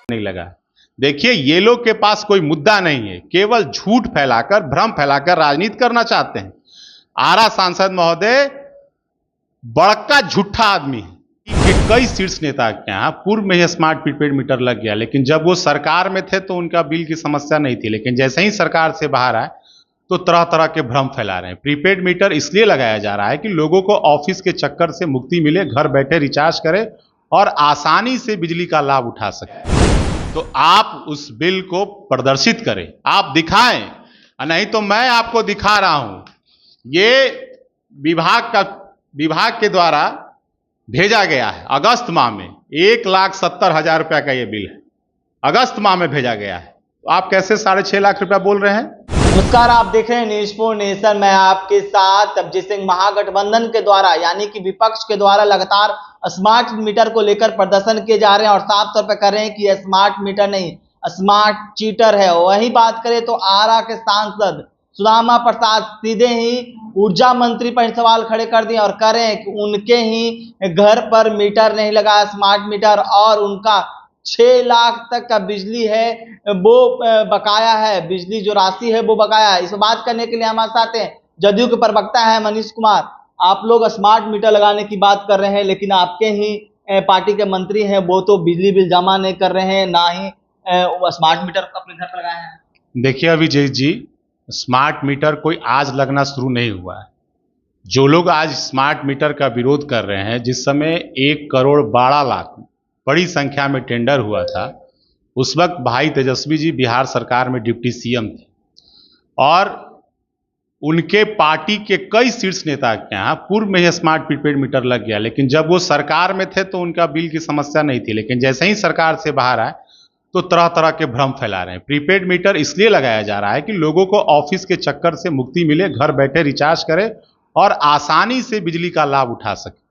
नहीं लगा। देखिए, ये लोग के पास कोई मुद्दा नहीं है, केवल झूठ फैलाकर, भ्रम फैलाकर राजनीति करना चाहते हैं। आरा सांसद महोदय बड़का झूठा आदमी है कि कई शीर्ष नेता के यहाँ पूर्व में ही स्मार्ट प्रीपेड मीटर लग गया, लेकिन जब वो सरकार में थे तो उनका बिल की समस्या नहीं थी, लेकिन जैसे ही सरकार से बाहर आए तो तरह तरह के भ्रम फैला रहे हैं। प्रीपेड मीटर इसलिए लगाया जा रहा है कि लोगों को ऑफिस के चक्कर से मुक्ति मिले, घर बैठे रिचार्ज करें और आसानी से बिजली का लाभ उठा सकें। तो आप उस बिल को प्रदर्शित करें, आप दिखाएं, नहीं तो मैं आपको दिखा रहा हूं। ये विभाग के द्वारा भेजा गया है अगस्त माह में, 1,70,000 रुपया का ये बिल है, अगस्त माह में भेजा गया है। तो आप कैसे 6.5 लाख रुपया बोल रहे हैं? नमस्कार, आप देख रहे हैं न्यूज़ फॉर नेशन। मैं आपके साथ अभिजीत सिंह। महागठबंधन के द्वारा यानी कि विपक्ष के द्वारा लगातार स्मार्ट मीटर को लेकर प्रदर्शन किए जा रहे हैं और साफ तौर पर कर रहे हैं कि यह स्मार्ट मीटर नहीं, स्मार्ट चीटर है। वही बात करें तो आरा के सांसद सुदामा प्रसाद सीधे ही ऊर्जा मंत्री पर सवाल खड़े कर दिए और कह रहे हैं कि उनके ही घर पर मीटर नहीं लगा, स्मार्ट मीटर, और उनका 6 लाख तक का बिजली है वो बकाया है, बिजली जो राशि है वो बकाया है। इस बात करने के लिए हमारे साथ हैं जदयू के प्रवक्ता है मनीष कुमार। आप लोग स्मार्ट मीटर लगाने की बात कर रहे हैं, लेकिन आपके ही पार्टी के मंत्री हैं वो तो बिजली बिल जमा नहीं कर रहे हैं, ना ही स्मार्ट मीटर अपने घर पर लगाए हैं। देखिए अभिजीत जी, स्मार्ट मीटर कोई आज लगना शुरू नहीं हुआ है। जो लोग आज स्मार्ट मीटर का विरोध कर रहे हैं, जिस समय 1,12,00,000 बड़ी संख्या में टेंडर हुआ था, उस वक्त भाई तेजस्वी जी बिहार सरकार में डिप्टी सीएम थे और उनके पार्टी के कई शीर्ष नेता के यहाँ पूर्व में ही स्मार्ट प्रीपेड मीटर लग गया, लेकिन जब वो सरकार में थे तो उनका बिल की समस्या नहीं थी, लेकिन जैसे ही सरकार से बाहर आए तो तरह तरह के भ्रम फैला रहे हैं। प्रीपेड मीटर इसलिए लगाया जा रहा है कि लोगों को ऑफिस के चक्कर से मुक्ति मिले, घर बैठे रिचार्ज करें और आसानी से बिजली का लाभ उठा सके।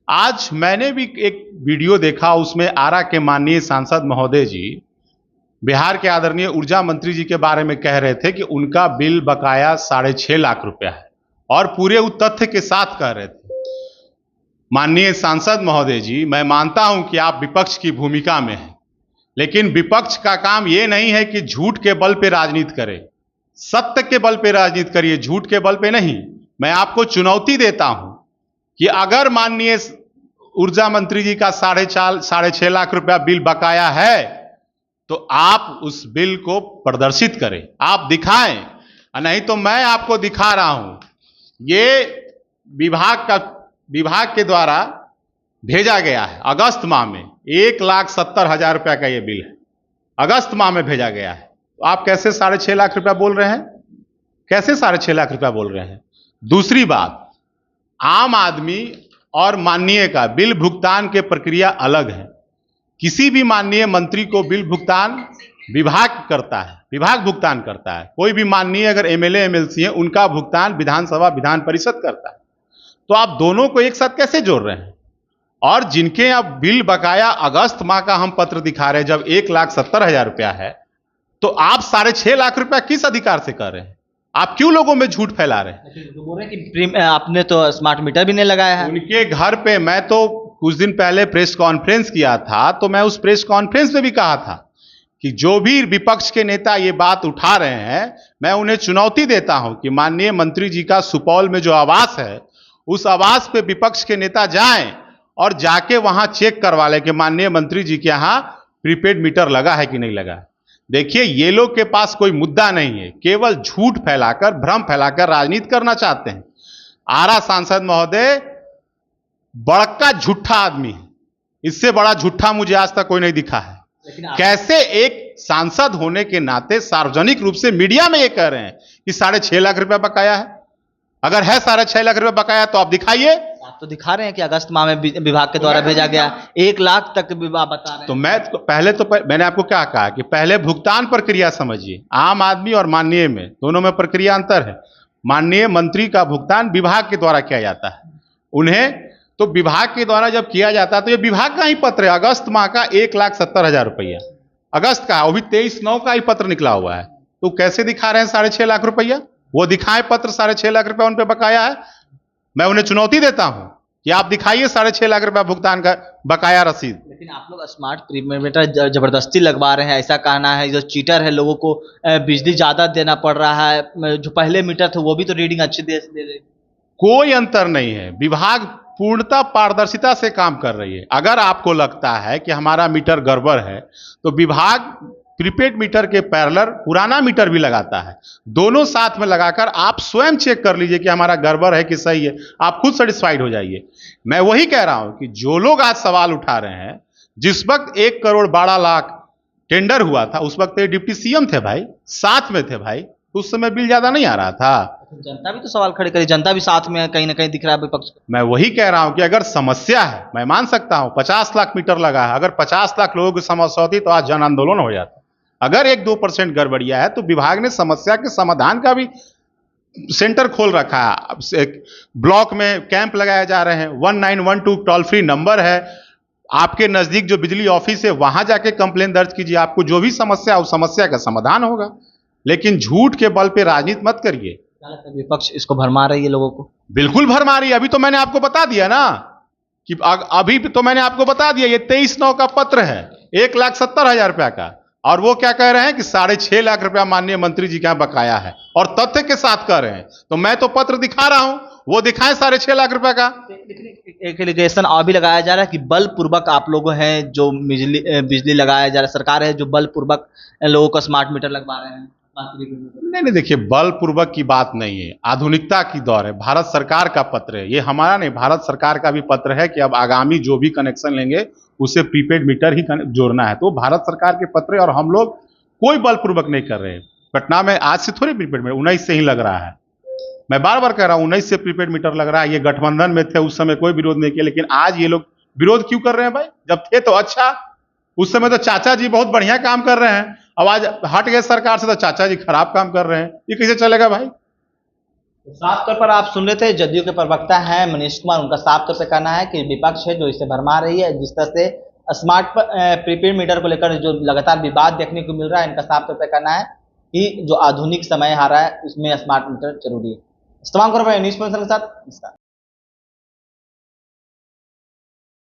आज मैंने भी एक वीडियो देखा, उसमें आरा के माननीय सांसद महोदय जी बिहार के आदरणीय ऊर्जा मंत्री जी के बारे में कह रहे थे कि उनका बिल बकाया 6.5 लाख रुपया है और पूरे उस तथ्य के साथ कह रहे थे। माननीय सांसद महोदय जी, मैं मानता हूं कि आप विपक्ष की भूमिका में हैं, लेकिन विपक्ष का काम यह नहीं है कि झूठ के बल पे राजनीति करे, सत्य के बल पे राजनीति करिए, झूठ के बल पे नहीं। मैं आपको चुनौती देता हूं कि अगर माननीय ऊर्जा मंत्री जी का 6.5 लाख रुपया बिल बकाया है तो आप उस बिल को प्रदर्शित करें, आप दिखाएं, नहीं तो मैं आपको दिखा रहा हूं। ये विभाग के द्वारा भेजा गया है अगस्त माह में, 1,70,000 रुपया का ये बिल है, अगस्त माह में भेजा गया है। तो आप कैसे 6.5 लाख रुपया बोल रहे हैं? कैसे 6.5 लाख रुपया बोल रहे हैं? दूसरी बात, आम आदमी और माननीय का बिल भुगतान के प्रक्रिया अलग है। किसी भी माननीय मंत्री को बिल भुगतान विभाग करता है, विभाग भुगतान करता है। कोई भी माननीय अगर एमएलए एमएलसी है, उनका भुगतान विधानसभा विधान परिषद करता है। तो आप दोनों को एक साथ कैसे जोड़ रहे हैं? और जिनके यहाँ बिल बकाया अगस्त माह का हम पत्र दिखा रहे हैं, जब 1,70,000 रुपया है, तो आप 6.5 लाख रुपया किस अधिकार से कर रहे हैं? आप क्यों लोगों में झूठ फैला रहे हैं? तो बोल रहे हैं कि आपने तो स्मार्ट मीटर भी नहीं लगाया है। उनके घर पे मैं तो कुछ दिन पहले प्रेस कॉन्फ्रेंस किया था, तो मैं उस प्रेस कॉन्फ्रेंस में भी कहा था कि जो भी विपक्ष के नेता ये बात उठा रहे हैं, मैं उन्हें चुनौती देता हूं कि माननीय मंत्री जी का सुपौल में जो आवास है, उस आवास पे विपक्ष के नेता जाएं और जाके वहां चेक करवा लें कि माननीय मंत्री जी के यहां प्रीपेड मीटर लगा है कि नहीं लगा। देखिए, ये लोग के पास कोई मुद्दा नहीं है, केवल झूठ फैलाकर, भ्रम फैलाकर राजनीति करना चाहते हैं। आरा सांसद महोदय बड़का झूठा आदमी है, इससे बड़ा झूठा मुझे आज तक कोई नहीं दिखा है। कैसे एक सांसद होने के नाते सार्वजनिक रूप से मीडिया में ये कह रहे हैं कि 6.5 लाख रुपया बकाया है? अगर है 6.5 लाख रुपया बकाया तो आप दिखाइए। आप तो दिखा रहे हैं कि अगस्त माह में विभाग के द्वारा भेजा गया 1 लाख तक विभाग बता रहे हैं। तो मैंने आपको क्या कहा कि पहले भुगतान प्रक्रिया समझिए। आम आदमी और माननीय में दोनों में प्रक्रिया अंतर है। माननीय मंत्री का भुगतान विभाग के द्वारा किया जाता है, उन्हें तो विभाग के द्वारा जब किया जाता है तो ये विभाग का ही पत्र है, अगस्त माह का 1,70,000 रुपया अगस्त का, वो भी 23/9 का ही पत्र निकला हुआ है। तो कैसे दिखा रहे हैं 6.5 लाख रुपया? वो दिखाएं पत्र, 6.5 लाख रुपया उन पे बकाया है। मैं उन्हें चुनौती देता हूं कि आप दिखाइए 6.5 लाख रुपया भुगतान का बकाया रसीद। लेकिन आप लोग स्मार्ट प्रीपेड मीटर जबरदस्ती लगवा रहे हैं, ऐसा कहना है। जो चीटर है, लोगों को बिजली ज्यादा देना पड़ रहा है। जो पहले मीटर थे वो भी तो रीडिंग अच्छी दे रहे। कोई अंतर नहीं है, विभाग पूर्णतः पारदर्शिता से काम कर रही है। अगर आपको लगता है कि हमारा मीटर गड़बड़ है तो विभाग प्रीपेड मीटर के पैरेलल पुराना मीटर भी लगाता है। दोनों साथ में लगाकर आप स्वयं चेक कर लीजिए कि हमारा गड़बड़ है कि सही है, आप खुद सेटिस्फाइड हो जाइए। मैं वही कह रहा हूं कि जो लोग आज सवाल उठा रहे हैं, जिस वक्त 1,12,00,000 टेंडर हुआ था उस वक्त ये डिप्टी सीएम थे भाई, साथ में थे भाई, उस समय बिल ज्यादा नहीं आ रहा था। जनता भी तो सवाल खड़े करी, जनता भी साथ में कहीं ना कहीं दिख रहा है विपक्ष को। मैं वही कह रहा हूं कि अगर समस्या है, मैं मान सकता हूं 50 लाख मीटर लगा है, अगर 50 लाख लोगों की समस्या होती तो आज जन आंदोलन हो जाता। अगर 1-2% गड़बड़िया है तो विभाग ने समस्या के समाधान का भी सेंटर खोल रखा है। ब्लॉक में कैंप लगाए जा रहे हैं, 1912 टोल फ्री नंबर है, आपके नजदीक जो बिजली ऑफिस है वहां जाके कंप्लेन दर्ज कीजिए, आपको जो भी समस्या उस समस्या का समाधान होगा। लेकिन झूठ के बल पे राजनीति मत करिए। विपक्ष इसको भरमा रही है लोगों को। बिल्कुल भरमा रही है। अभी तो मैंने आपको बता दिया ना कि अभी तो मैंने आपको बता दिया, ये 23/9 का पत्र है, 1,70,000 रुपया का, और वो क्या कह रहे हैं कि 6.5 लाख रुपया माननीय मंत्री जी का बकाया है, और तथ्य के साथ कह रहे हैं। तो मैं तो पत्र दिखा रहा हूं, वो दिखाएं 6.5 लाख रुपया का। एक एलिगेशन और भी लगाया जा रहा है कि बलपूर्वक आप लोग हैं जो बिजली लगाया जा रहा है, सरकार है जो बलपूर्वक लोगों को स्मार्ट मीटर लगवा रहे हैं। नहीं, देखिए, बलपूर्वक की बात नहीं है, आधुनिकता की दौर है, भारत सरकार का पत्र है ये, हमारा नहीं, भारत सरकार का भी पत्र है कि अब आगामी जो भी कनेक्शन लेंगे उसे प्रीपेड मीटर ही जोड़ना है। तो भारत सरकार के पत्र है और हम लोग कोई बलपूर्वक नहीं कर रहे हैं। पटना में आज से थोड़ी प्रीपेड मीटर, 19 से ही लग रहा है। मैं बार बार कह रहा हूं 19 से प्रीपेड मीटर लग रहा है। ये गठबंधन में थे, उस समय कोई विरोध नहीं किया, लेकिन आज ये लोग विरोध क्यों कर रहे हैं भाई? जब थे तो अच्छा, उस समय तो चाचा जी बहुत बढ़िया काम कर रहे हैं, अब आज हट गए सरकार से तो चाचा जी खराब काम कर रहे हैं, ये कैसे चलेगा भाई? साफ तौर पर आप सुन रहे थे, जदयू के प्रवक्ता हैं मनीष कुमार, उनका साफ तौर पर कहना है कि विपक्ष है जो इसे भरमा रही है। जिस तरह से स्मार्ट प्रीपेड मीटर को लेकर जो लगातार विवाद देखने को मिल रहा है, इनका साफ तौर पर कहना है कि जो आधुनिक समय आ रहा है उसमें स्मार्ट मीटर जरूरी है। इस्तेमाल करो भाई न्यूज़ के साथ।